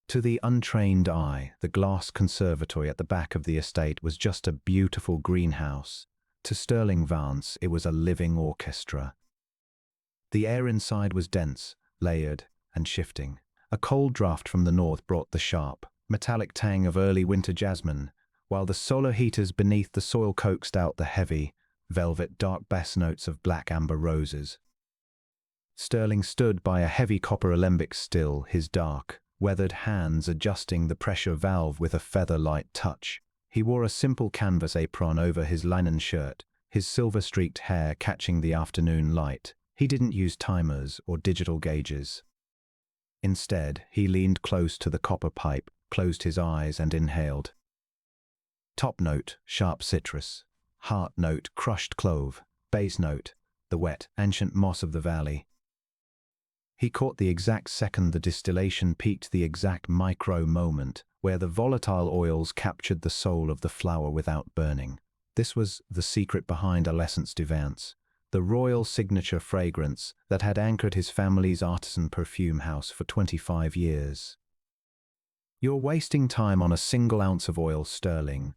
To the untrained eye, the glass conservatory at the back of the estate was just a beautiful greenhouse. To Sterling Vance, it was a living orchestra. The air inside was dense, layered, and shifting. A cold draft from the north brought the sharp, metallic tang of early winter jasmine, while the solar heaters beneath the soil coaxed out the heavy, velvet dark bass notes of black amber roses. Sterling stood by a heavy copper alembic still, his dark, weathered hands adjusting the pressure valve with a feather-light touch. He wore a simple canvas apron over his linen shirt, his silver-streaked hair catching the afternoon light. He didn't use timers or digital gauges. Instead, he leaned close to the copper pipe, closed his eyes and inhaled. Top note, sharp citrus. Heart note, crushed clove. Base note, the wet, ancient moss of the valley. He caught the exact second the distillation peaked, the exact micro moment where the volatile oils captured the soul of the flower without burning. This was the secret behind Essence de Vance, the royal signature fragrance that had anchored his family's artisan perfume house for 25 years. "You're wasting time on a single ounce of oil, Sterling."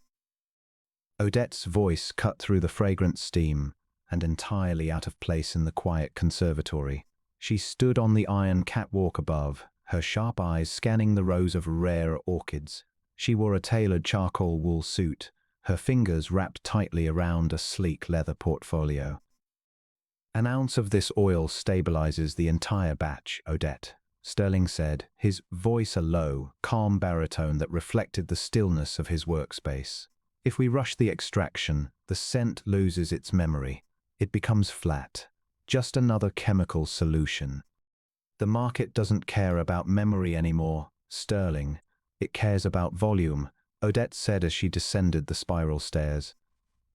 Odette's voice cut through the fragrant steam and entirely out of place in the quiet conservatory. She stood on the iron catwalk above, her sharp eyes scanning the rows of rare orchids. She wore a tailored charcoal wool suit, her fingers wrapped tightly around a sleek leather portfolio. "An ounce of this oil stabilizes the entire batch, Odette," Sterling said, his voice a low, calm baritone that reflected the stillness of his workspace. "If we rush the extraction, the scent loses its memory. It becomes flat. Just another chemical solution. The market doesn't care about memory anymore, Sterling. It cares about volume," Odette said as she descended the spiral stairs.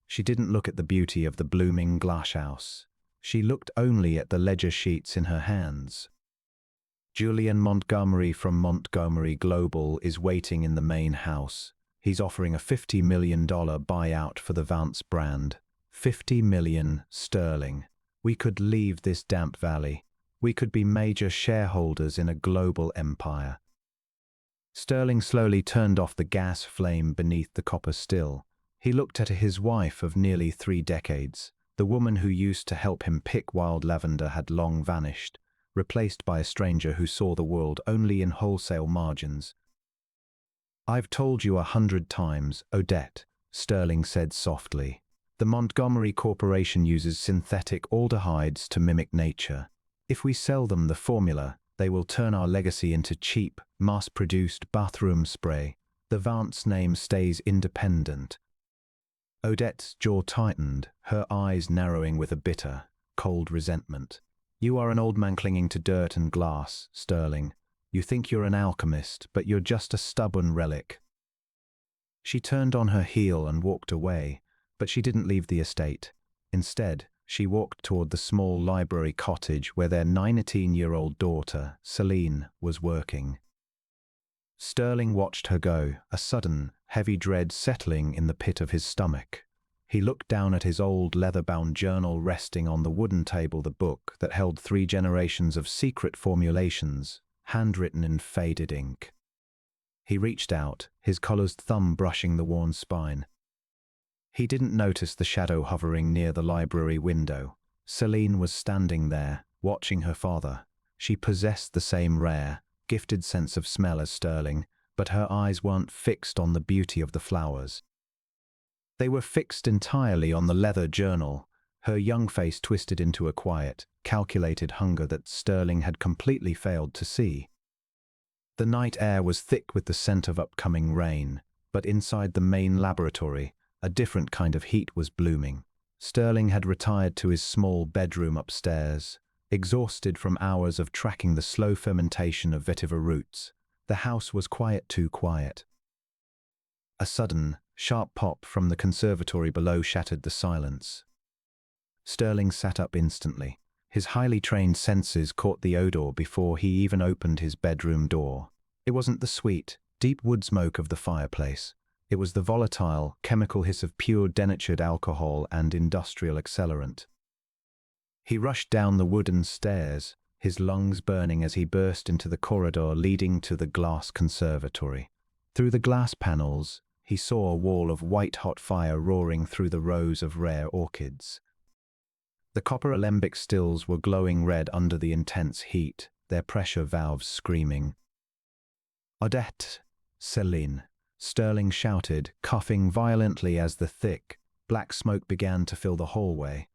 She didn't look at the beauty of the blooming glasshouse. She looked only at the ledger sheets in her hands. "Julian Montgomery from Montgomery Global is waiting in the main house. He's offering a $50 million buyout for the Vance brand. 50 million sterling. We could leave this damp valley. We could be major shareholders in a global empire." Sterling slowly turned off the gas flame beneath the copper still. He looked at his wife of nearly 3 decades. The woman who used to help him pick wild lavender had long vanished, replaced by a stranger who saw the world only in wholesale margins. "I've told you 100 times, Odette," Sterling said softly. "The Montgomery Corporation uses synthetic aldehydes to mimic nature. If we sell them the formula, they will turn our legacy into cheap, mass-produced bathroom spray. The Vance name stays independent." Odette's jaw tightened, her eyes narrowing with a bitter, cold resentment. "You are an old man clinging to dirt and glass, Sterling. You think you're an alchemist, but you're just a stubborn relic." She turned on her heel and walked away, but she didn't leave the estate. Instead, she walked toward the small library cottage where their 19-year-old daughter, Celine, was working. Sterling watched her go, a sudden, heavy dread settling in the pit of his stomach. He looked down at his old leather-bound journal resting on the wooden table, the book that held 3 generations of secret formulations, handwritten in faded ink. He reached out, his collar's thumb brushing the worn spine. He didn't notice the shadow hovering near the library window. Celine was standing there, watching her father. She possessed the same rare, gifted sense of smell as Sterling, but her eyes weren't fixed on the beauty of the flowers. They were fixed entirely on the leather journal, her young face twisted into a quiet, calculated hunger that Sterling had completely failed to see. The night air was thick with the scent of upcoming rain, but inside the main laboratory, a different kind of heat was blooming. Sterling had retired to his small bedroom upstairs, exhausted from hours of tracking the slow fermentation of vetiver roots. The house was quiet, too quiet. A sudden, sharp pop from the conservatory below shattered the silence. Sterling sat up instantly. His highly trained senses caught the odor before he even opened his bedroom door. It wasn't the sweet, deep wood smoke of the fireplace. It was the volatile, chemical hiss of pure denatured alcohol and industrial accelerant. He rushed down the wooden stairs, his lungs burning as he burst into the corridor leading to the glass conservatory. Through the glass panels, he saw a wall of white-hot fire roaring through the rows of rare orchids. The copper alembic stills were glowing red under the intense heat, their pressure valves screaming. "Odette! Céline!" Sterling shouted, coughing violently as the thick, black smoke began to fill the hallway.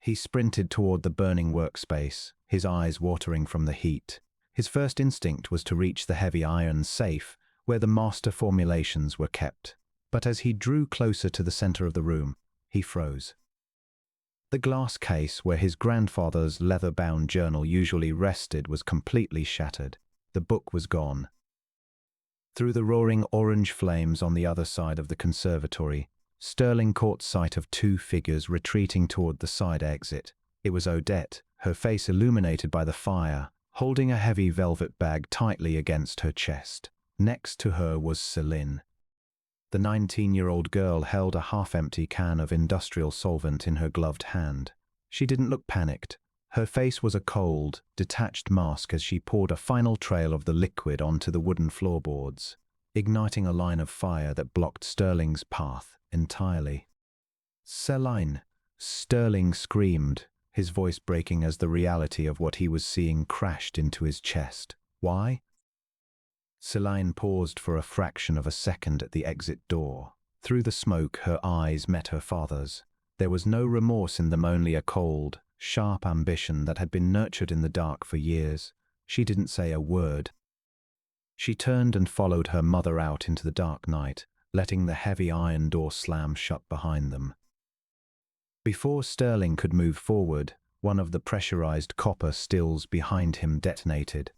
He sprinted toward the burning workspace, his eyes watering from the heat. His first instinct was to reach the heavy iron safe, where the master formulations were kept. But as he drew closer to the center of the room, he froze. The glass case where his grandfather's leather-bound journal usually rested was completely shattered. The book was gone. Through the roaring orange flames on the other side of the conservatory, Sterling caught sight of two figures retreating toward the side exit. It was Odette, her face illuminated by the fire, holding a heavy velvet bag tightly against her chest. Next to her was Céline. The 19-year-old girl held a half-empty can of industrial solvent in her gloved hand. She didn't look panicked. Her face was a cold, detached mask as she poured a final trail of the liquid onto the wooden floorboards, igniting a line of fire that blocked Sterling's path entirely. "Céline!" Sterling screamed, his voice breaking as the reality of what he was seeing crashed into his chest. "Why?" Céline paused for a fraction of a second at the exit door. Through the smoke, her eyes met her father's. There was no remorse in them, only a cold, sharp ambition that had been nurtured in the dark for years. She didn't say a word. She turned and followed her mother out into the dark night, letting the heavy iron door slam shut behind them. Before Sterling could move forward, one of the pressurized copper stills behind him detonated.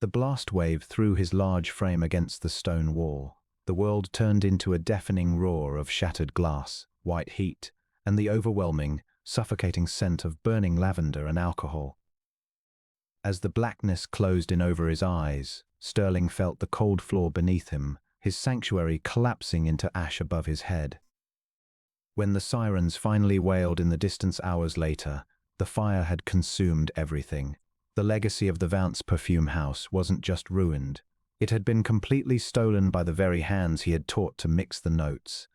The blast wave threw his large frame against the stone wall. The world turned into a deafening roar of shattered glass, white heat, and the overwhelming, suffocating scent of burning lavender and alcohol. As the blackness closed in over his eyes, Sterling felt the cold floor beneath him, his sanctuary collapsing into ash above his head. When the sirens finally wailed in the distance hours later, the fire had consumed everything. The legacy of the Vance Perfume house wasn't just ruined. It had been completely stolen by the very hands he had taught to mix the notes.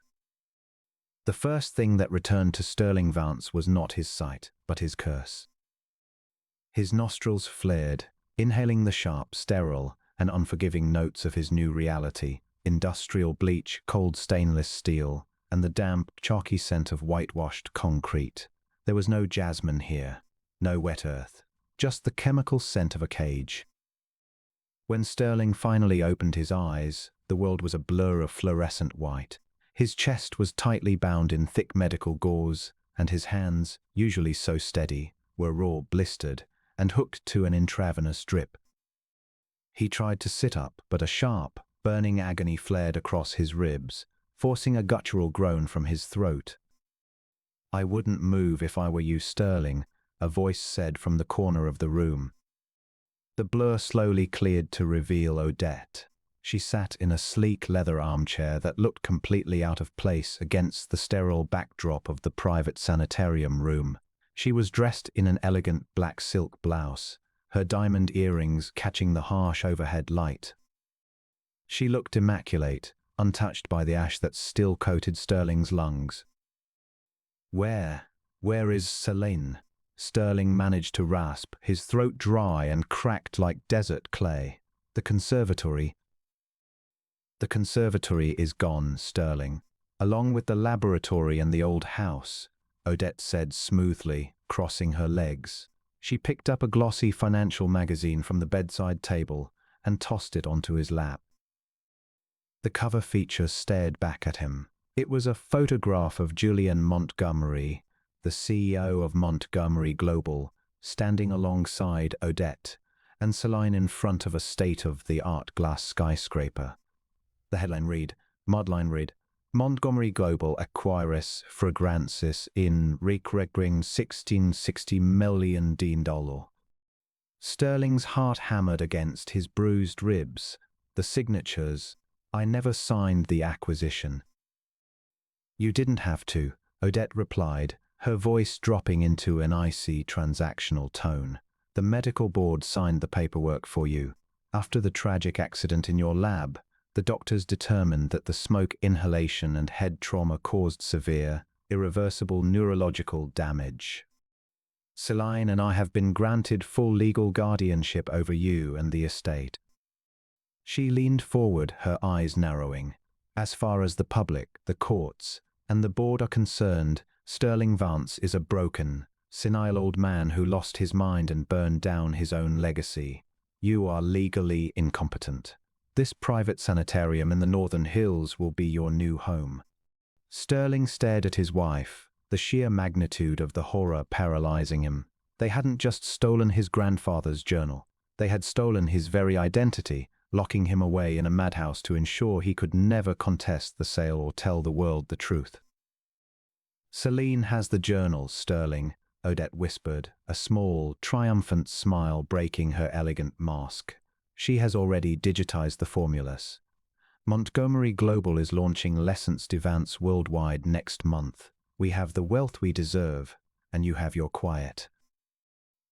The first thing that returned to Sterling Vance was not his sight, but his curse. His nostrils flared, inhaling the sharp, sterile, and unforgiving notes of his new reality: industrial bleach, cold stainless steel, and the damp, chalky scent of whitewashed concrete. There was no jasmine here, no wet earth, just the chemical scent of a cage. When Sterling finally opened his eyes, the world was a blur of fluorescent white. His chest was tightly bound in thick medical gauze, and his hands, usually so steady, were raw, blistered, and hooked to an intravenous drip. He tried to sit up, but a sharp, burning agony flared across his ribs, forcing a guttural groan from his throat. "I wouldn't move if I were you, Sterling," a voice said from the corner of the room. The blur slowly cleared to reveal Odette. She sat in a sleek leather armchair that looked completely out of place against the sterile backdrop of the private sanitarium room. She was dressed in an elegant black silk blouse, her diamond earrings catching the harsh overhead light. She looked immaculate, untouched by the ash that still coated Sterling's lungs. Where is Céline?" Sterling managed to rasp, his throat dry and cracked like desert clay. The conservatory is gone, Sterling, along with the laboratory and the old house," Odette said smoothly, crossing her legs. She picked up a glossy financial magazine from the bedside table and tossed it onto his lap. The cover feature stared back at him. It was a photograph of Julian Montgomery, the CEO of Montgomery Global, standing alongside Odette, and Céline in front of a state-of-the-art glass skyscraper. The headline read, Montgomery Global acquires fragrances in requiring $1660 million. Sterling's heart hammered against his bruised ribs. The signatures: "I never signed the acquisition." "You didn't have to," Odette replied, her voice dropping into an icy transactional tone. The medical board signed the paperwork for you. After the tragic accident in your lab, the doctors determined that the smoke inhalation and head trauma caused severe, irreversible neurological damage. Celine and I have been granted full legal guardianship over you and the estate. She leaned forward, her eyes narrowing. As far as the public, the courts, and the board are concerned, Sterling Vance is a broken, senile old man who lost his mind and burned down his own legacy. You are legally incompetent. This private sanitarium in the Northern Hills will be your new home. Sterling stared at his wife, the sheer magnitude of the horror paralyzing him. They hadn't just stolen his grandfather's journal. They had stolen his very identity, locking him away in a madhouse to ensure he could never contest the sale or tell the world the truth. Celine has the journal, Sterling, Odette whispered, a small, triumphant smile breaking her elegant mask. She has already digitized the formulas. Montgomery Global is launching L'Essence de Vance worldwide next month. We have the wealth we deserve, and you have your quiet.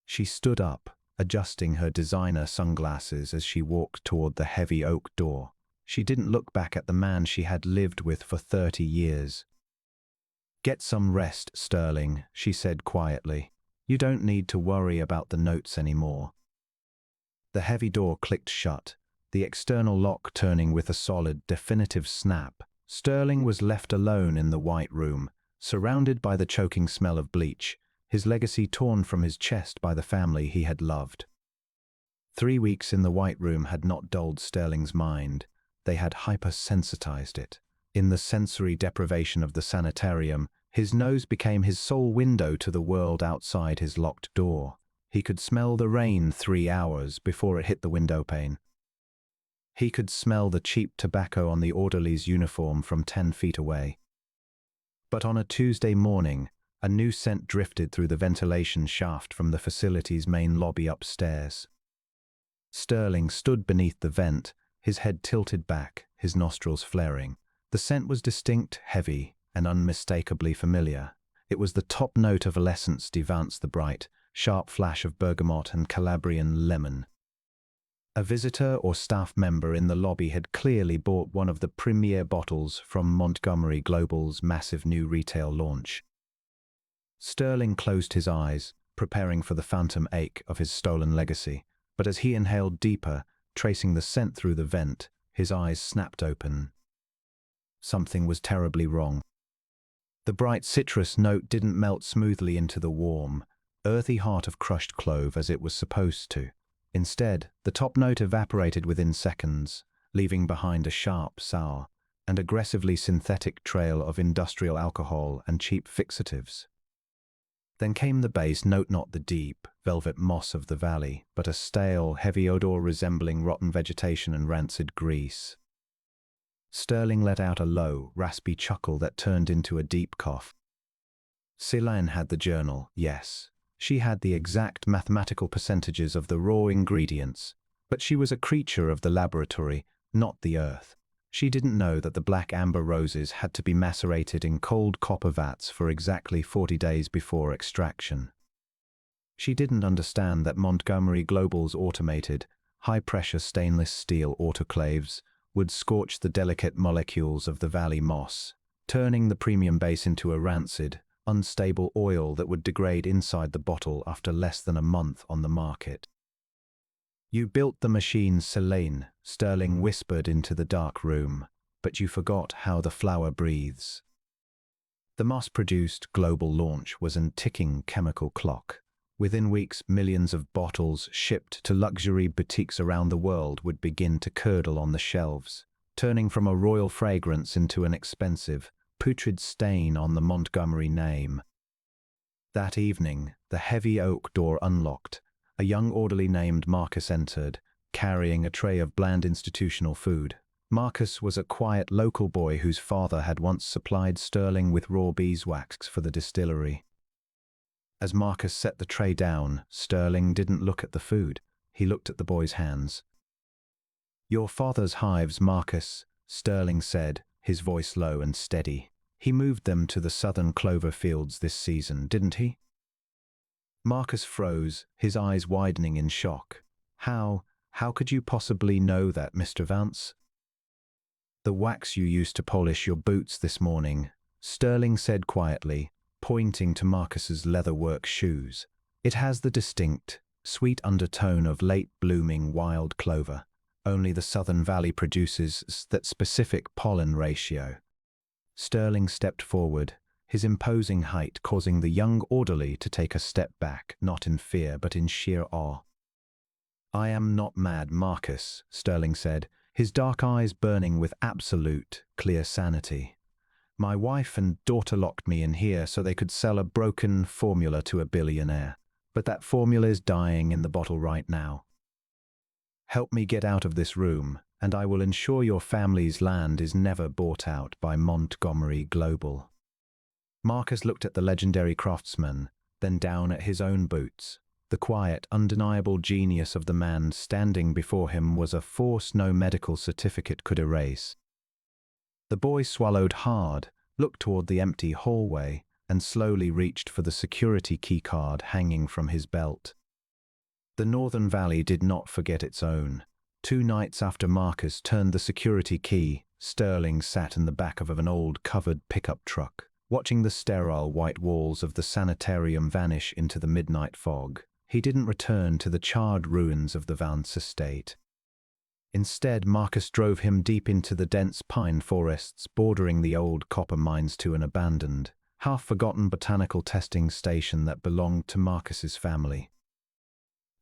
She stood up, adjusting her designer sunglasses as she walked toward the heavy oak door. She didn't look back at the man she had lived with for 30 years. Get some rest, Sterling, she said quietly. You don't need to worry about the notes anymore. The heavy door clicked shut, the external lock turning with a solid, definitive snap. Sterling was left alone in the white room, surrounded by the choking smell of bleach, his legacy torn from his chest by the family he had loved. 3 weeks in the white room had not dulled Sterling's mind. They had hypersensitized it. In the sensory deprivation of the sanitarium, his nose became his sole window to the world outside his locked door. He could smell the rain 3 hours before it hit the windowpane. He could smell the cheap tobacco on the orderly's uniform from 10 feet away. But on a Tuesday morning, a new scent drifted through the ventilation shaft from the facility's main lobby upstairs. Sterling stood beneath the vent, his head tilted back, his nostrils flaring. The scent was distinct, heavy, and unmistakably familiar. It was the top note of L'Essence de Vance, the bright, sharp flash of bergamot and Calabrian lemon. A visitor or staff member in the lobby had clearly bought one of the premier bottles from Montgomery Global's massive new retail launch. Sterling closed his eyes, preparing for the phantom ache of his stolen legacy, but as he inhaled deeper, tracing the scent through the vent, his eyes snapped open. Something was terribly wrong. The bright citrus note didn't melt smoothly into the warm, earthy heart of crushed clove as it was supposed to. Instead, the top note evaporated within seconds, leaving behind a sharp, sour, and aggressively synthetic trail of industrial alcohol and cheap fixatives. Then came the base note, not the deep, velvet moss of the valley, but a stale, heavy odor resembling rotten vegetation and rancid grease. Sterling let out a low, raspy chuckle that turned into a deep cough. Celine had the journal, yes. She had the exact mathematical percentages of the raw ingredients, but she was a creature of the laboratory, not the earth. She didn't know that the black amber roses had to be macerated in cold copper vats for exactly 40 days before extraction. She didn't understand that Montgomery Global's automated, high-pressure stainless steel autoclaves would scorch the delicate molecules of the valley moss, turning the premium base into a rancid, unstable oil that would degrade inside the bottle after less than a month on the market. You built the machine, Celine, Sterling whispered into the dark room, but you forgot how the flower breathes. The mass-produced global launch was a ticking chemical clock. Within weeks, millions of bottles shipped to luxury boutiques around the world would begin to curdle on the shelves, turning from a royal fragrance into an expensive, putrid stain on the Montgomery name. That evening, the heavy oak door unlocked. A young orderly named Marcus entered, carrying a tray of bland institutional food. Marcus was a quiet local boy whose father had once supplied Sterling with raw beeswax for the distillery. As Marcus set the tray down, Sterling didn't look at the food. He looked at the boy's hands. "Your father's hives, Marcus," Sterling said, his voice low and steady. "He moved them to the southern clover fields this season, didn't he?" Marcus froze, his eyes widening in shock. How could you possibly know that, Mr. Vance? The wax you used to polish your boots this morning, Sterling said quietly, pointing to Marcus's leatherwork shoes. It has the distinct, sweet undertone of late-blooming wild clover. Only the Southern Valley produces that specific pollen ratio. Sterling stepped forward, his imposing height causing the young orderly to take a step back, not in fear but in sheer awe. "I am not mad, Marcus," Sterling said, his dark eyes burning with absolute, clear sanity. "My wife and daughter locked me in here so they could sell a broken formula to a billionaire. But that formula is dying in the bottle right now. Help me get out of this room, and I will ensure your family's land is never bought out by Montgomery Global." Marcus looked at the legendary craftsman, then down at his own boots. The quiet, undeniable genius of the man standing before him was a force no medical certificate could erase. The boy swallowed hard, looked toward the empty hallway, and slowly reached for the security keycard hanging from his belt. The Northern Valley did not forget its own. 2 nights after Marcus turned the security key, Sterling sat in the back of an old covered pickup truck, watching the sterile white walls of the sanitarium vanish into the midnight fog. He didn't return to the charred ruins of the Vance estate. Instead, Marcus drove him deep into the dense pine forests bordering the old copper mines to an abandoned, half-forgotten botanical testing station that belonged to Marcus's family.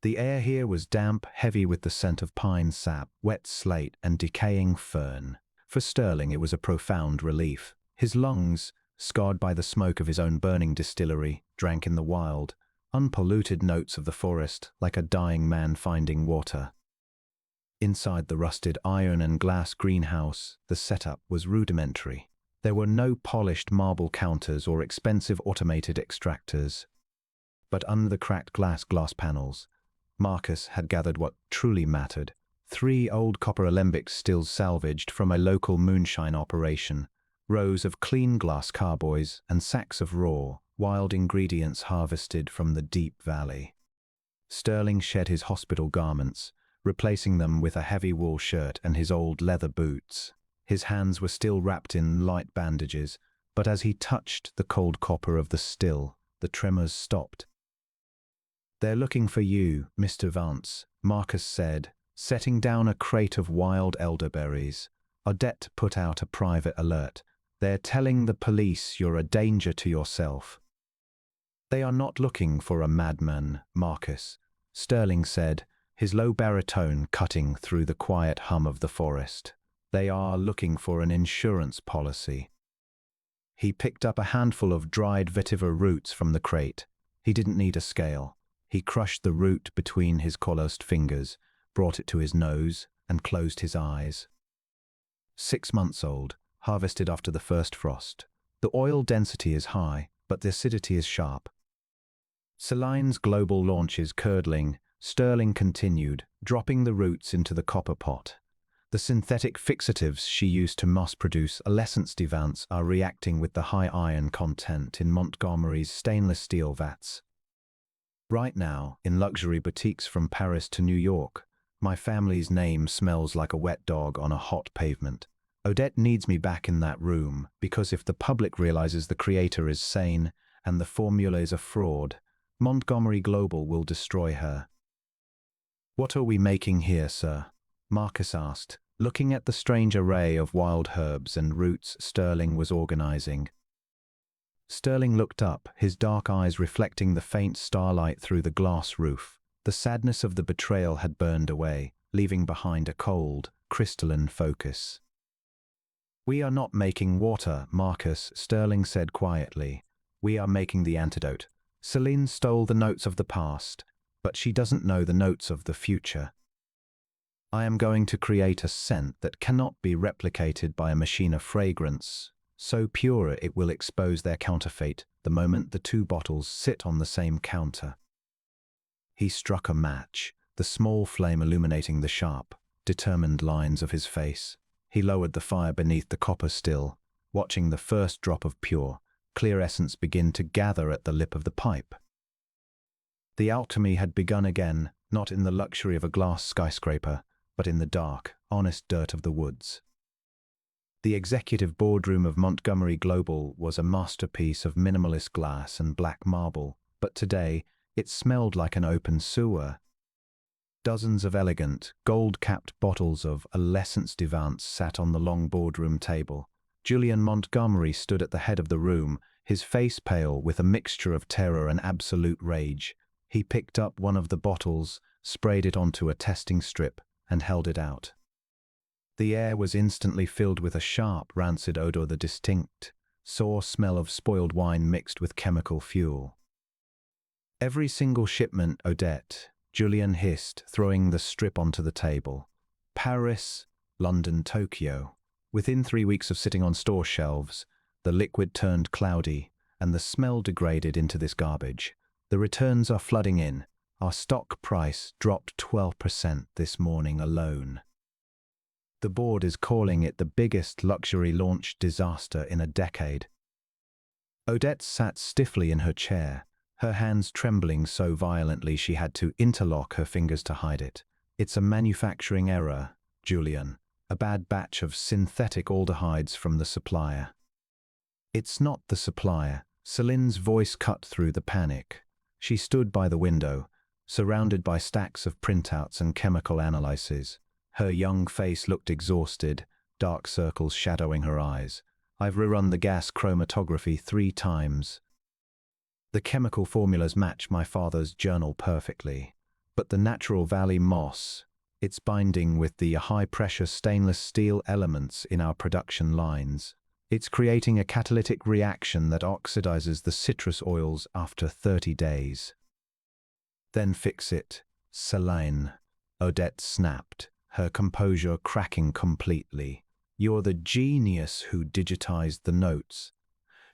The air here was damp, heavy with the scent of pine sap, wet slate, and decaying fern. For Sterling, it was a profound relief. His lungs, scarred by the smoke of his own burning distillery, drank in the wild, unpolluted notes of the forest like a dying man finding water. Inside the rusted iron and glass greenhouse, the setup was rudimentary. There were no polished marble counters or expensive automated extractors. But under the cracked glass panels, Marcus had gathered what truly mattered: 3 old copper alembics still salvaged from a local moonshine operation, rows of clean glass carboys, and sacks of raw, wild ingredients harvested from the deep valley. Sterling shed his hospital garments, replacing them with a heavy wool shirt and his old leather boots. His hands were still wrapped in light bandages, but as he touched the cold copper of the still, the tremors stopped. "They're looking for you, Mr. Vance," Marcus said, setting down a crate of wild elderberries. Odette put out a private alert. "They're telling the police you're a danger to yourself." "They are not looking for a madman, Marcus," Sterling said, his low baritone cutting through the quiet hum of the forest. "They are looking for an insurance policy." He picked up a handful of dried vetiver roots from the crate. He didn't need a scale. He crushed the root between his calloused fingers, brought it to his nose, and closed his eyes. 6 months old, harvested after the first frost. The oil density is high, but the acidity is sharp. Celine's global launch is curdling, Sterling continued, dropping the roots into the copper pot. The synthetic fixatives she used to mass-produce Essence Vance are reacting with the high iron content in Montgomery's stainless steel vats. Right now, in luxury boutiques from Paris to New York, my family's name smells like a wet dog on a hot pavement. Odette needs me back in that room, because if the public realizes the creator is sane and the formula is a fraud, Montgomery Global will destroy her. "What are we making here, sir?" Marcus asked, looking at the strange array of wild herbs and roots Sterling was organizing. Sterling looked up, his dark eyes reflecting the faint starlight through the glass roof. The sadness of the betrayal had burned away, leaving behind a cold, crystalline focus. "We are not making water, Marcus," Sterling said quietly. "We are making the antidote. Celine stole the notes of the past, but she doesn't know the notes of the future. I am going to create a scent that cannot be replicated by a machine of fragrance, so pure it will expose their counterfeit the moment the 2 bottles sit on the same counter." He struck a match, the small flame illuminating the sharp, determined lines of his face. He lowered the fire beneath the copper still, watching the first drop of pure, clear essence begin to gather at the lip of the pipe. The alchemy had begun again, not in the luxury of a glass skyscraper, but in the dark, honest dirt of the woods. The executive boardroom of Montgomery Global was a masterpiece of minimalist glass and black marble, but today it smelled like an open sewer. Dozens of elegant, gold-capped bottles of L'Essence de Vance sat on the long boardroom table. Julian Montgomery stood at the head of the room, his face pale with a mixture of terror and absolute rage. He picked up one of the bottles, sprayed it onto a testing strip, and held it out. The air was instantly filled with a sharp, rancid odor, the distinct, sour smell of spoiled wine mixed with chemical fuel. "Every single shipment, Odette," Julian hissed, throwing the strip onto the table. "Paris, London, Tokyo." Within 3 weeks of sitting on store shelves, the liquid turned cloudy, and the smell degraded into this garbage. "The returns are flooding in. Our stock price dropped 12% this morning alone. The board is calling it the biggest luxury launch disaster in a decade." Odette sat stiffly in her chair, her hands trembling so violently she had to interlock her fingers to hide it. "It's a manufacturing error, Julian. A bad batch of synthetic aldehydes from the supplier." "It's not the supplier." Celine's voice cut through the panic. She stood by the window, surrounded by stacks of printouts and chemical analyses. Her young face looked exhausted, dark circles shadowing her eyes. "I've rerun the gas chromatography 3 times. The chemical formulas match my father's journal perfectly. But the Natural Valley moss, it's binding with the high-pressure stainless steel elements in our production lines. It's creating a catalytic reaction that oxidizes the citrus oils after 30 days. Then fix it, Celine," Odette snapped, her composure cracking completely. "You're the genius who digitized the notes.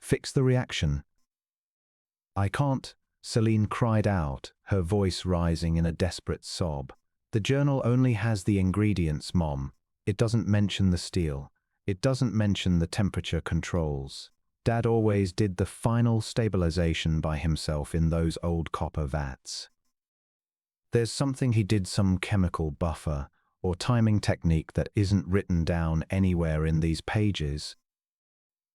Fix the reaction." "I can't," Celine cried out, her voice rising in a desperate sob. "The journal only has the ingredients, Mom. It doesn't mention the steel. It doesn't mention the temperature controls. Dad always did the final stabilization by himself in those old copper vats. There's something he did, some chemical buffer or timing technique that isn't written down anywhere in these pages."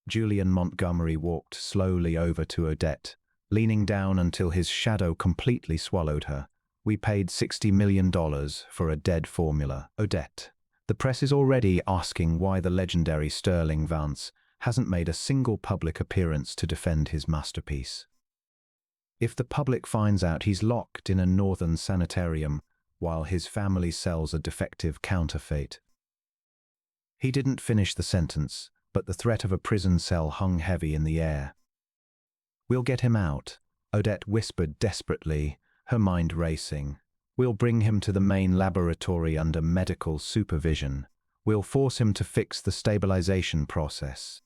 Julian Montgomery walked slowly over to Odette, leaning down until his shadow completely swallowed her. "We paid $60 million for a dead formula, Odette. The press is already asking why the legendary Sterling Vance hasn't made a single public appearance to defend his masterpiece. If the public finds out he's locked in a northern sanitarium while his family sells a defective counterfeit." He didn't finish the sentence, but the threat of a prison cell hung heavy in the air. "We'll get him out," Odette whispered desperately, her mind racing. "We'll bring him to the main laboratory under medical supervision. We'll force him to fix the stabilization process."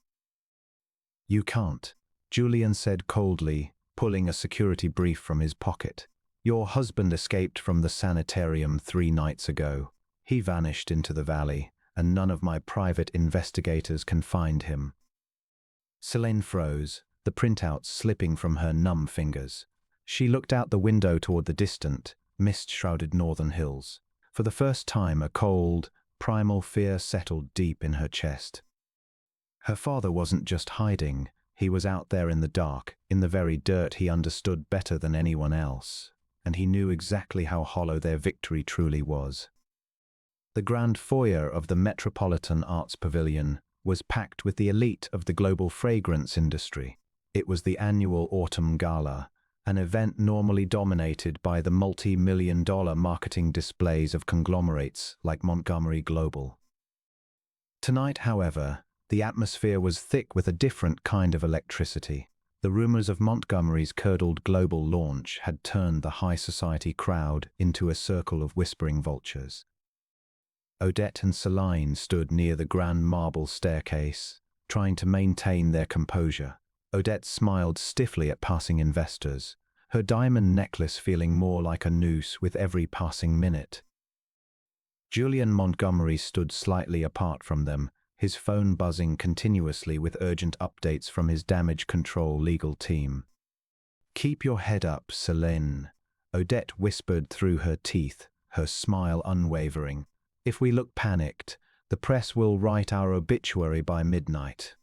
"You can't," Julian said coldly, pulling a security brief from his pocket. "Your husband escaped from the sanitarium 3 nights ago. He vanished into the valley, and none of my private investigators can find him." Celine froze, the printouts slipping from her numb fingers. She looked out the window toward the distant, mist-shrouded northern hills. For the first time, a cold, primal fear settled deep in her chest. Her father wasn't just hiding. He was out there in the dark, in the very dirt he understood better than anyone else, and he knew exactly how hollow their victory truly was. The grand foyer of the Metropolitan Arts Pavilion was packed with the elite of the global fragrance industry. It was the annual Autumn Gala, an event normally dominated by the multi-million-dollar marketing displays of conglomerates like Montgomery Global. Tonight, however, the atmosphere was thick with a different kind of electricity. The rumors of Montgomery's curdled global launch had turned the high society crowd into a circle of whispering vultures. Odette and Celine stood near the grand marble staircase, trying to maintain their composure. Odette smiled stiffly at passing investors, her diamond necklace feeling more like a noose with every passing minute. Julian Montgomery stood slightly apart from them, his phone buzzing continuously with urgent updates from his damage control legal team. "Keep your head up, Celine," Odette whispered through her teeth, her smile unwavering. If we look panicked, the press will write our obituary by midnight.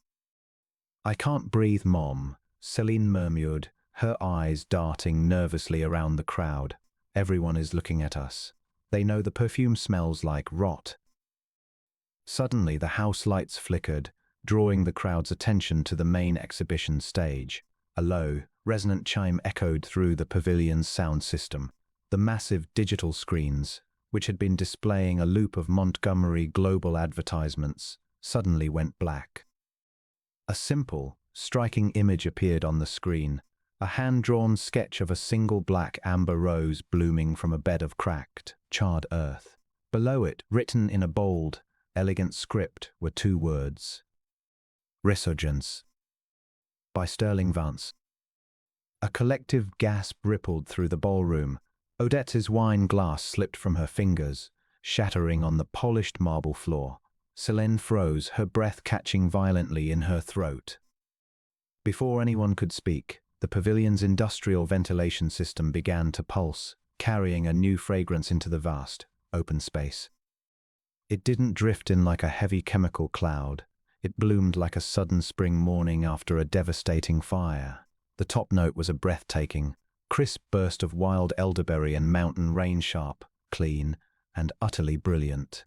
I can't breathe, Mom, Celine murmured, her eyes darting nervously around the crowd. Everyone is looking at us. They know the perfume smells like rot. Suddenly, the house lights flickered, drawing the crowd's attention to the main exhibition stage. A low, resonant chime echoed through the pavilion's sound system. The massive digital screens, which had been displaying a loop of Montgomery global advertisements, suddenly went black. A simple, striking image appeared on the screen, a hand-drawn sketch of a single black amber rose blooming from a bed of cracked, charred earth. Below it, written in a bold, elegant script, were 2 words: Resurgence, by Vance. A collective gasp rippled through the ballroom. Odette's wine glass slipped from her fingers, shattering on the polished marble floor. Celine froze, her breath catching violently in her throat. Before anyone could speak, the pavilion's industrial ventilation system began to pulse, carrying a new fragrance into the vast, open space. It didn't drift in like a heavy chemical cloud. It bloomed like a sudden spring morning after a devastating fire. The top note was a breathtaking, crisp burst of wild elderberry and mountain rain, sharp, clean, and utterly brilliant.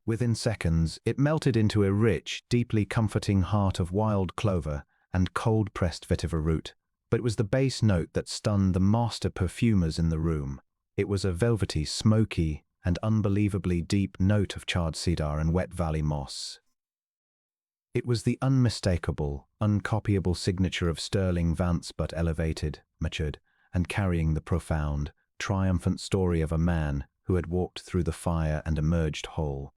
Within seconds, it melted into a rich, deeply comforting heart of wild clover and cold-pressed vetiver root. But it was the bass note that stunned the master perfumers in the room. It was a velvety, smoky, and unbelievably deep note of charred cedar and wet valley moss. It was the unmistakable, uncopyable signature of Vance, but elevated, matured, and carrying the profound, triumphant story of a man who had walked through the fire and emerged whole.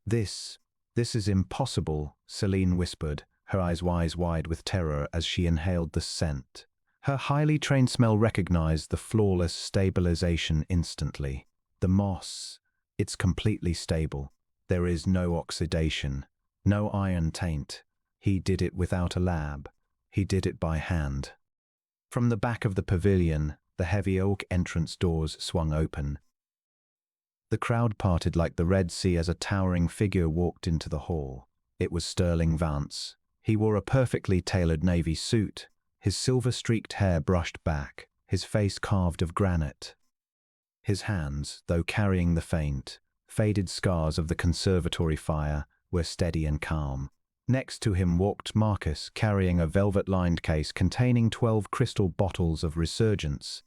This is impossible, Celine whispered, her eyes wide with terror as she inhaled the scent. Her highly trained smell recognized the flawless stabilization instantly. The moss, it's completely stable. There is no oxidation, no iron taint. He did it without a lab. He did it by hand. From the back of the pavilion, the heavy oak entrance doors swung open. The crowd parted like the Red Sea as a towering figure walked into the hall. It was Vance. He wore a perfectly tailored navy suit, his silver-streaked hair brushed back, his face carved of granite. His hands, though carrying the faint, faded scars of the conservatory fire, were steady and calm. Next to him walked Marcus, carrying a velvet-lined case containing 12 crystal bottles of Resurgence.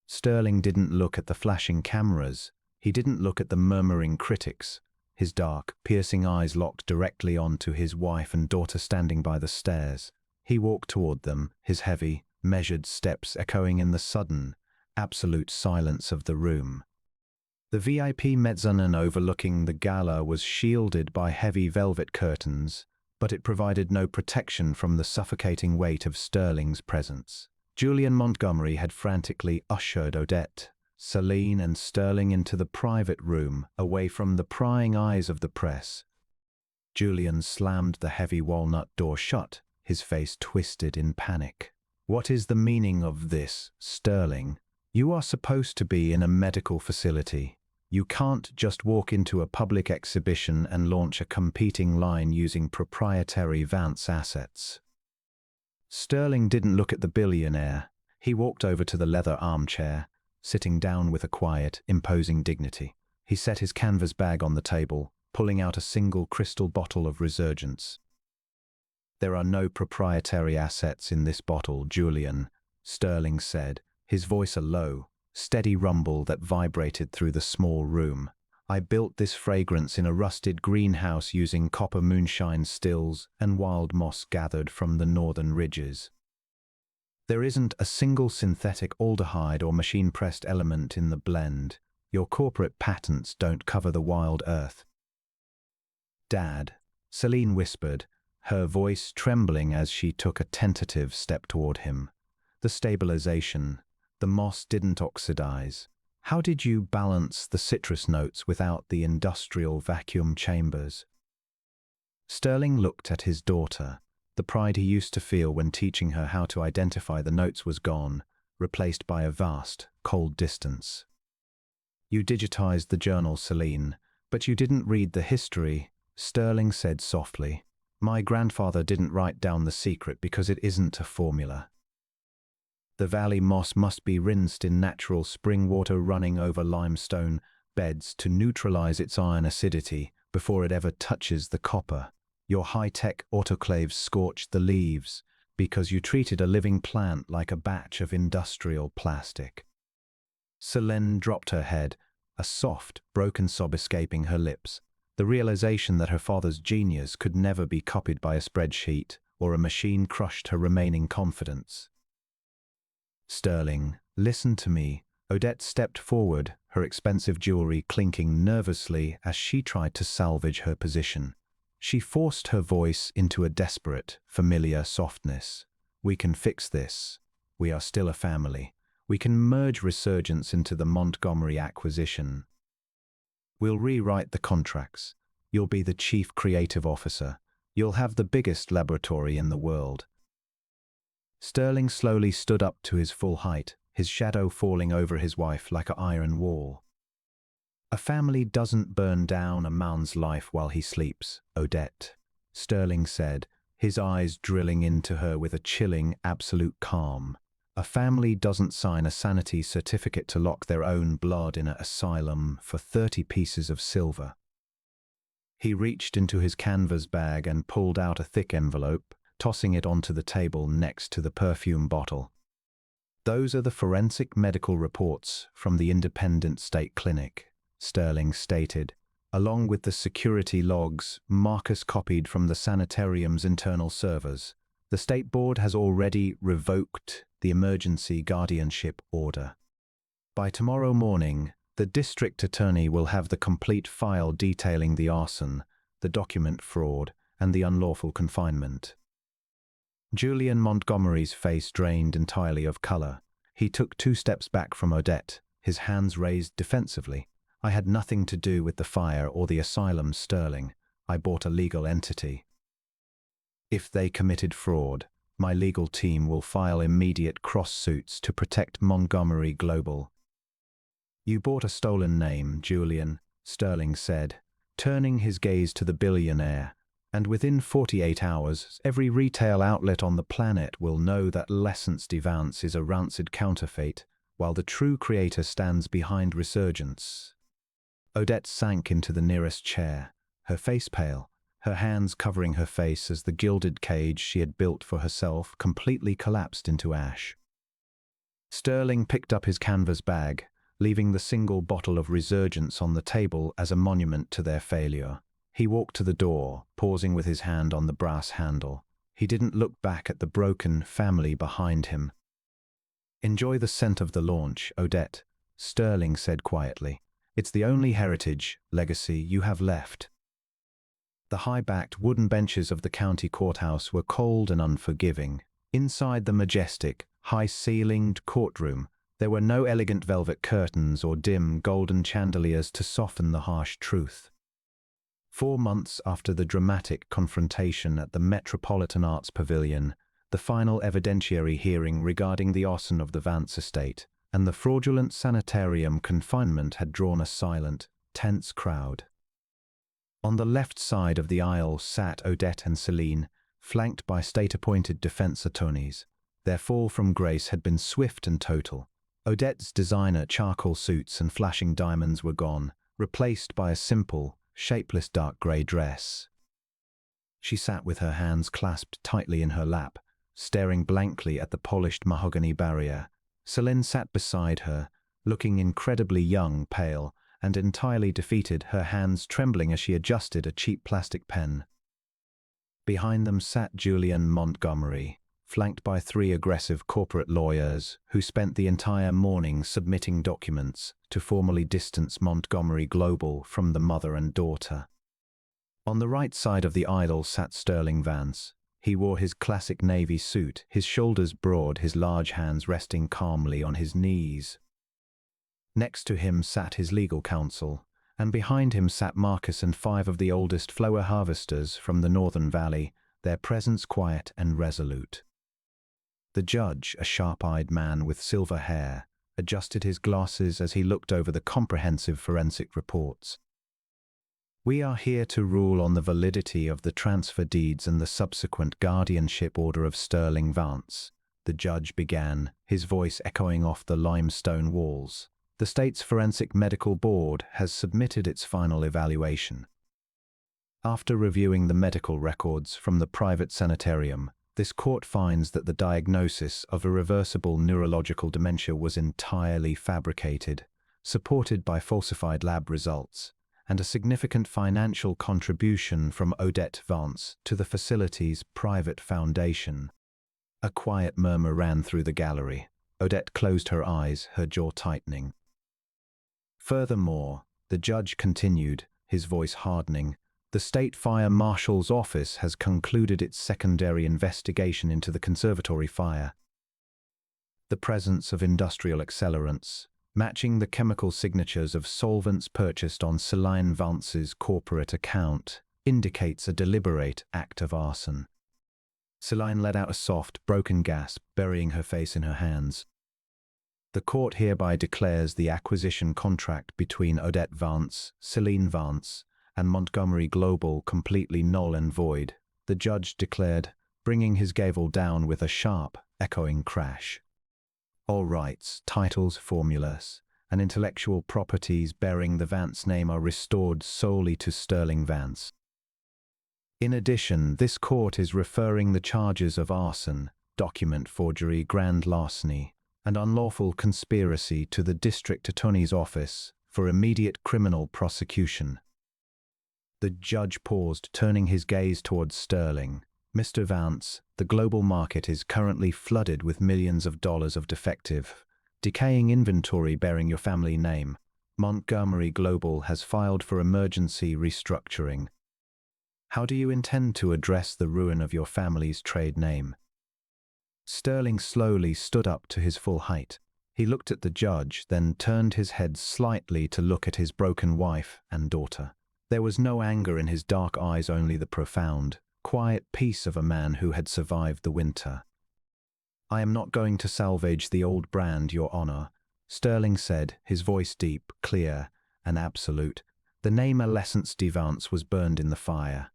Sterling didn't look at the flashing cameras. He didn't look at the murmuring critics. His dark, piercing eyes locked directly onto his wife and daughter standing by the stairs. He walked toward them, his heavy, measured steps echoing in the sudden, absolute silence of the room. The VIP mezzanine overlooking the gala was shielded by heavy velvet curtains, but it provided no protection from the suffocating weight of Sterling's presence. Julian Montgomery had frantically ushered Odette, Celine, and Sterling into the private room, away from the prying eyes of the press. Julian slammed the heavy walnut door shut, his face twisted in panic. "What is the meaning of this, Sterling? You are supposed to be in a medical facility. You can't just walk into a public exhibition and launch a competing line using proprietary Vance assets." Sterling didn't look at the billionaire. He walked over to the leather armchair, sitting down with a quiet, imposing dignity. He set his canvas bag on the table, pulling out a single crystal bottle of Resurgence. "There are no proprietary assets in this bottle, Julian," Sterling said, his voice a low, steady rumble that vibrated through the small room. "I built this fragrance in a rusted greenhouse using copper moonshine stills and wild moss gathered from the northern ridges. There isn't a single synthetic aldehyde or machine-pressed element in the blend. Your corporate patents don't cover the wild earth." "Dad," Celine whispered, her voice trembling as she took a tentative step toward him. "The stabilization, the moss didn't oxidize. How did you balance the citrus notes without the industrial vacuum chambers?" Sterling looked at his daughter. The pride he used to feel when teaching her how to identify the notes was gone, replaced by a vast, cold distance. You digitized the journal, Celine, but you didn't read the history, Sterling said softly. My grandfather didn't write down the secret because it isn't a formula. The valley moss must be rinsed in natural spring water running over limestone beds to neutralize its iron acidity before it ever touches the copper. Your high-tech autoclaves scorched the leaves because you treated a living plant like a batch of industrial plastic. Selene dropped her head, a soft, broken sob escaping her lips. The realization that her father's genius could never be copied by a spreadsheet or a machine crushed her remaining confidence. Sterling, listen to me. Odette stepped forward, her expensive jewelry clinking nervously as she tried to salvage her position. She forced her voice into a desperate, familiar softness. We can fix this. We are still a family. We can merge Resurgence into the Montgomery acquisition. We'll rewrite the contracts. You'll be the chief creative officer. You'll have the biggest laboratory in the world. Sterling slowly stood up to his full height, his shadow falling over his wife like an iron wall. A family doesn't burn down a man's life while he sleeps, Odette, Sterling said, his eyes drilling into her with a chilling, absolute calm. A family doesn't sign a sanity certificate to lock their own blood in an asylum for 30 pieces of silver. He reached into his canvas bag and pulled out a thick envelope, tossing it onto the table next to the perfume bottle. Those are the forensic medical reports from the Independent State Clinic, Sterling stated, along with the security logs Marcus copied from the sanitarium's internal servers. The State Board has already revoked the emergency guardianship order. By tomorrow morning, the district attorney will have the complete file detailing the arson, the document fraud, and the unlawful confinement. Julian Montgomery's face drained entirely of color. He took 2 steps back from Odette, his hands raised defensively. I had nothing to do with the fire or the asylum, Sterling. I bought a legal entity. If they committed fraud, my legal team will file immediate cross-suits to protect Montgomery Global. You bought a stolen name, Julian, Sterling said, turning his gaze to the billionaire, and within 48 hours, every retail outlet on the planet will know that L'Essence de Vance is a rancid counterfeit, while the true creator stands behind Resurgence. Odette sank into the nearest chair, her face pale, her hands covering her face as the gilded cage she had built for herself completely collapsed into ash. Sterling picked up his canvas bag, leaving the single bottle of Resurgence on the table as a monument to their failure. He walked to the door, pausing with his hand on the brass handle. He didn't look back at the broken family behind him. Enjoy the scent of the launch, Odette, Sterling said quietly. It's the only heritage, legacy you have left. The high-backed wooden benches of the county courthouse were cold and unforgiving. Inside the majestic, high-ceilinged courtroom, there were no elegant velvet curtains or dim golden chandeliers to soften the harsh truth. 4 months after the dramatic confrontation at the Metropolitan Arts Pavilion, the final evidentiary hearing regarding the arson of the Vance estate and the fraudulent sanitarium confinement had drawn a silent, tense crowd. On the left side of the aisle sat Odette and Celine, flanked by state-appointed defense attorneys. Their fall from grace had been swift and total. Odette's designer charcoal suits and flashing diamonds were gone, replaced by a simple, shapeless dark grey dress. She sat with her hands clasped tightly in her lap, staring blankly at the polished mahogany barrier. Celine sat beside her, looking incredibly young, pale, and entirely defeated, her hands trembling as she adjusted a cheap plastic pen. Behind them sat Julian Montgomery, flanked by 3 aggressive corporate lawyers who spent the entire morning submitting documents to formally distance Montgomery Global from the mother and daughter. On the right side of the aisle sat Sterling Vance. He wore his classic navy suit, his shoulders broad, his large hands resting calmly on his knees. Next to him sat his legal counsel, and behind him sat Marcus and 5 of the oldest flower harvesters from the Northern Valley, their presence quiet and resolute. The judge, a sharp-eyed man with silver hair, adjusted his glasses as he looked over the comprehensive forensic reports. "We are here to rule on the validity of the transfer deeds and the subsequent guardianship order of Sterling Vance," the judge began, his voice echoing off the limestone walls. "The state's Forensic Medical Board has submitted its final evaluation. After reviewing the medical records from the private sanitarium, this court finds that the diagnosis of irreversible neurological dementia was entirely fabricated, supported by falsified lab results, and a significant financial contribution from Odette Vance to the facility's private foundation." A quiet murmur ran through the gallery. Odette closed her eyes, her jaw tightening. "Furthermore," the judge continued, his voice hardening, "the State Fire Marshal's office has concluded its secondary investigation into the conservatory fire. The presence of industrial accelerants, matching the chemical signatures of solvents purchased on Celine Vance's corporate account, indicates a deliberate act of arson." Celine let out a soft, broken gasp, burying her face in her hands. "The court hereby declares the acquisition contract between Odette Vance, Celine Vance, and Montgomery Global completely null and void," the judge declared, bringing his gavel down with a sharp, echoing crash. "All rights, titles, formulas, and intellectual properties bearing the Vance name are restored solely to Sterling Vance. In addition, this court is referring the charges of arson, document forgery, grand larceny, and unlawful conspiracy to the district attorney's office for immediate criminal prosecution." The judge paused, turning his gaze towards Sterling. "Mr. Vance, the global market is currently flooded with millions of dollars of defective, decaying inventory bearing your family name. Montgomery Global has filed for emergency restructuring. How do you intend to address the ruin of your family's trade name?" Sterling slowly stood up to his full height. He looked at the judge, then turned his head slightly to look at his broken wife and daughter. There was no anger in his dark eyes, only the profound, quiet peace of a man who had survived the winter. "I am not going to salvage the old brand, Your Honor," Sterling said, his voice deep, clear, and absolute. "The name Alessence de Vance was burned in the fire.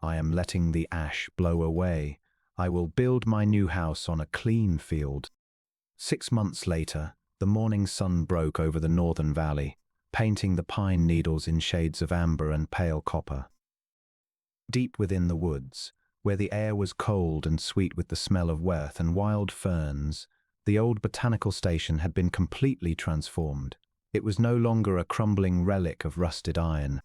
I am letting the ash blow away. I will build my new house on a clean field." 6 months later, the morning sun broke over the northern valley, painting the pine needles in shades of amber and pale copper. Deep within the woods, where the air was cold and sweet with the smell of earth and wild ferns, the old botanical station had been completely transformed. It was no longer a crumbling relic of rusted iron.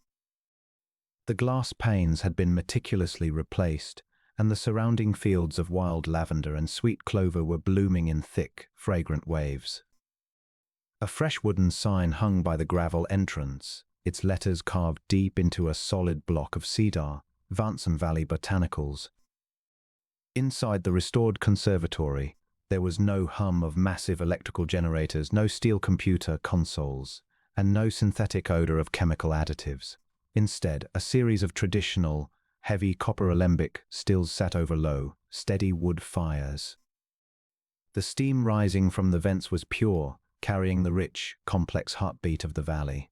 The glass panes had been meticulously replaced, and the surrounding fields of wild lavender and sweet clover were blooming in thick, fragrant waves. A fresh wooden sign hung by the gravel entrance, its letters carved deep into a solid block of cedar, "Vance Valley Botanicals." Inside the restored conservatory, there was no hum of massive electrical generators, no steel computer consoles, and no synthetic odor of chemical additives. Instead, a series of traditional, heavy copper alembic stills sat over low, steady wood fires. The steam rising from the vents was pure, carrying the rich, complex heartbeat of the valley.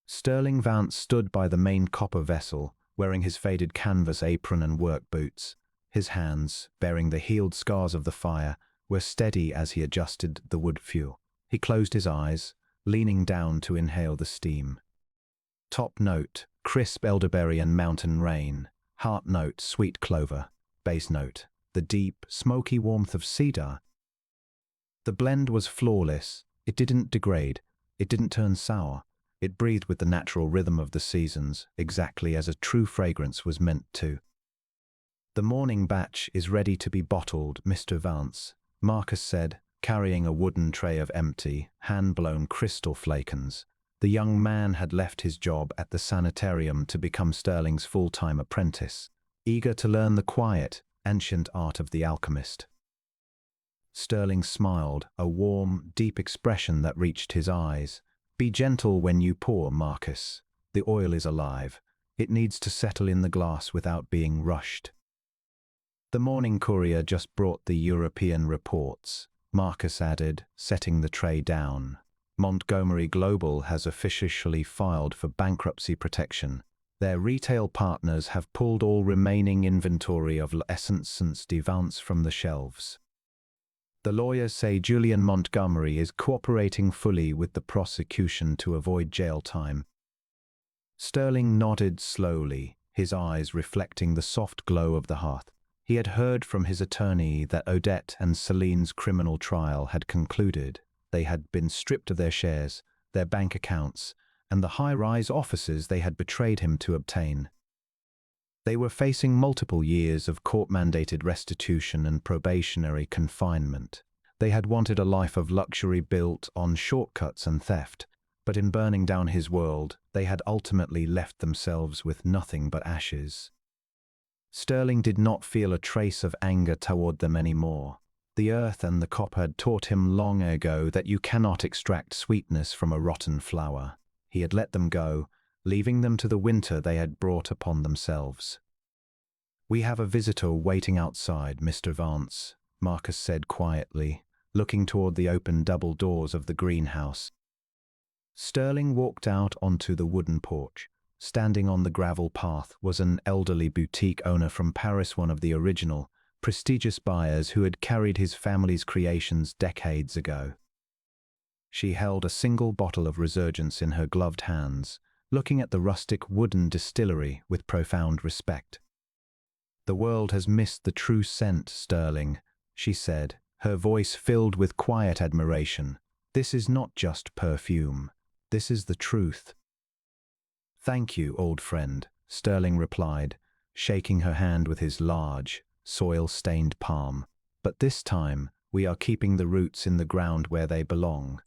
Sterling Vance stood by the main copper vessel, wearing his faded canvas apron and work boots. His hands, bearing the healed scars of the fire, were steady as he adjusted the wood fuel. He closed his eyes, leaning down to inhale the steam. Top note, crisp elderberry and mountain rain. Heart note, sweet clover. Base note, the deep, smoky warmth of cedar. The blend was flawless. It didn't degrade. It didn't turn sour. It breathed with the natural rhythm of the seasons, exactly as a true fragrance was meant to. "The morning batch is ready to be bottled, Mr. Vance," Marcus said, carrying a wooden tray of empty, hand-blown crystal flakons. The young man had left his job at the sanitarium to become Sterling's full-time apprentice, eager to learn the quiet, ancient art of the alchemist. Sterling smiled, a warm, deep expression that reached his eyes. "Be gentle when you pour, Marcus. The oil is alive. It needs to settle in the glass without being rushed." The morning courier just brought the European reports, Marcus added, setting the tray down. Montgomery Global has officially filed for bankruptcy protection. Their retail partners have pulled all remaining inventory of L'Essence de Vance from the shelves. The lawyers say Julian Montgomery is cooperating fully with the prosecution to avoid jail time. Sterling nodded slowly, his eyes reflecting the soft glow of the hearth. He had heard from his attorney that Odette and Celine's criminal trial had concluded. They had been stripped of their shares, their bank accounts, and the high-rise offices they had betrayed him to obtain. They were facing multiple years of court-mandated restitution and probationary confinement. They had wanted a life of luxury built on shortcuts and theft, but in burning down his world, they had ultimately left themselves with nothing but ashes. Sterling did not feel a trace of anger toward them anymore. The earth and the copper had taught him long ago that you cannot extract sweetness from a rotten flower. He had let them go, leaving them to the winter they had brought upon themselves. "We have a visitor waiting outside, Mr. Vance," Marcus said quietly, looking toward the open double doors of the greenhouse. Sterling walked out onto the wooden porch. Standing on the gravel path was an elderly boutique owner from Paris, one of the original, prestigious buyers who had carried his family's creations decades ago. She held a single bottle of Resurgence in her gloved hands, looking at the rustic wooden distillery with profound respect. "The world has missed the true scent, Sterling," she said, her voice filled with quiet admiration. "This is not just perfume. This is the truth." "Thank you, old friend," Sterling replied, shaking her hand with his large, soil-stained palm. "But this time, we are keeping the roots in the ground where they belong."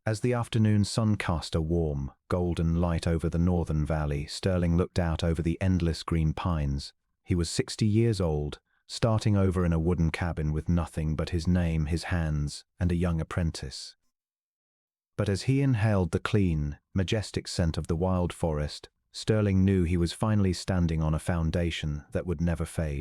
As the afternoon sun cast a warm, golden light over the northern valley, Sterling looked out over the endless green pines. He was 60 years old, starting over in a wooden cabin with nothing but his name, his hands, and a young apprentice. But as he inhaled the clean, majestic scent of the wild forest, Sterling knew he was finally standing on a foundation that would never fade.